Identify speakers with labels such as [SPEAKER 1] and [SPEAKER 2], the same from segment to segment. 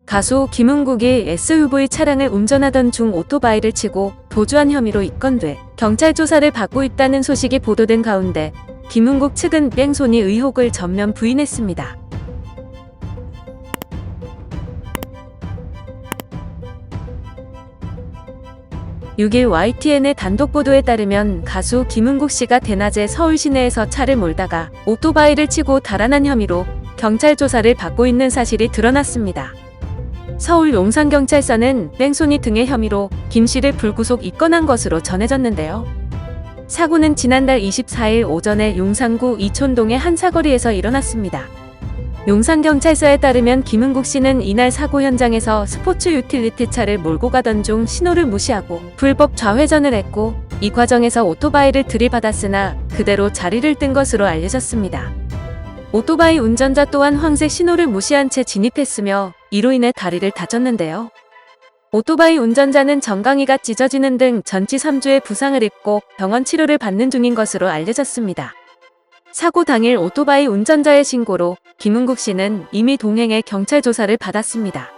[SPEAKER 1] 가수 김은국이 SUV 차량을 운전하던 중 오토바이를 치고 도주한 혐의로 입건돼 경찰 조사를 받고 있다는 소식이 보도된 가운데 김은국 측은 뺑소니 의혹을 전면 부인했습니다. (6일) YTN의 단독 보도에 따르면 가수 김은국 씨가 대낮에 서울 시내에서 차를 몰다가 오토바이를 치고 달아난 혐의로 경찰 조사를 받고 있는 사실이 드러났습니다. 서울 용산경찰서는 뺑소니 등의 혐의로 김 씨를 불구속 입건한 것으로 전해졌는데요. 사고는 지난달 24일 오전에 용산구 이촌동의 한 사거리에서 일어났습니다. 용산경찰서에 따르면 김은국 씨는 이날 사고 현장에서 스포츠 유틸리티 차를 몰고 가던 중 신호를 무시하고 불법 좌회전을 했고, 이 과정에서 오토바이를 들이받았으나 그대로 자리를 뜬 것으로 알려졌습니다. 오토바이 운전자 또한 황색 신호를 무시한 채 진입했으며 이로 인해 다리를 다쳤는데요. 오토바이 운전자는 정강이가 찢어지는 등 전치 3주의 부상을 입고 병원 치료를 받는 중인 것으로 알려졌습니다. 사고 당일 오토바이 운전자의 신고로 김은국 씨는 이미 동행해 경찰 조사를 받았습니다.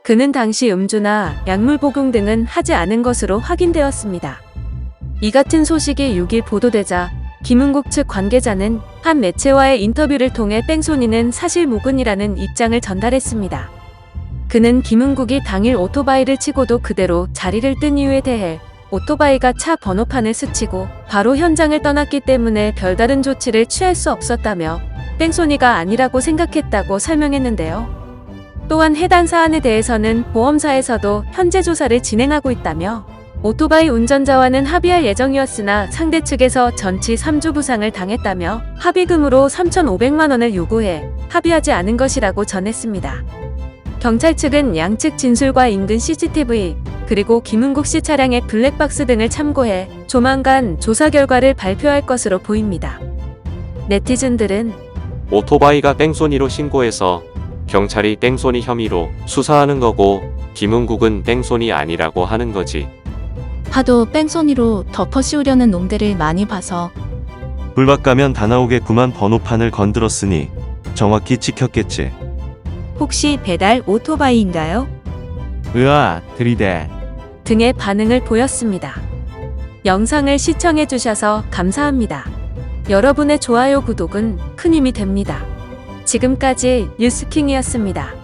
[SPEAKER 1] 그는 당시 음주나 약물 복용 등은 하지 않은 것으로 확인되었습니다. 이 같은 소식이 6일 보도되자 김은국 측 관계자는 한 매체와의 인터뷰를 통해 뺑소니는 사실무근이라는 입장을 전달했습니다. 그는 김은국이 당일 오토바이를 치고도 그대로 자리를 뜬 이유에 대해 오토바이가 차 번호판을 스치고 바로 현장을 떠났기 때문에 별다른 조치를 취할 수 없었다며 뺑소니가 아니라고 생각했다고 설명했는데요. 또한 해당 사안에 대해서는 보험사에서도 현재 조사를 진행하고 있다며 오토바이 운전자와는 합의할 예정이었으나 상대 측에서 전치 3주 부상을 당했다며 합의금으로 3,500만 원을 요구해 합의하지 않은 것이라고 전했습니다. 경찰 측은 양측 진술과 인근 CCTV, 그리고 김은국 씨 차량의 블랙박스 등을 참고해 조만간 조사 결과를 발표할 것으로 보입니다. 네티즌들은
[SPEAKER 2] 오토바이가 뺑소니로 신고해서 경찰이 뺑소니 혐의로 수사하는 거고 김은국은 뺑소니 아니라고 하는 거지.
[SPEAKER 3] 하도 뺑소니로 덮어씌우려는 놈들을 많이 봐서
[SPEAKER 4] 불박 가면 다 나오겠구만. 번호판을 건드렸으니 정확히 찍혔겠지.
[SPEAKER 5] 혹시 배달 오토바이인가요?
[SPEAKER 6] 으아, 들이대.
[SPEAKER 1] 등의 반응을 보였습니다. 영상을 시청해주셔서 감사합니다. 여러분의 좋아요, 구독은 큰 힘이 됩니다. 지금까지 뉴스킹이었습니다.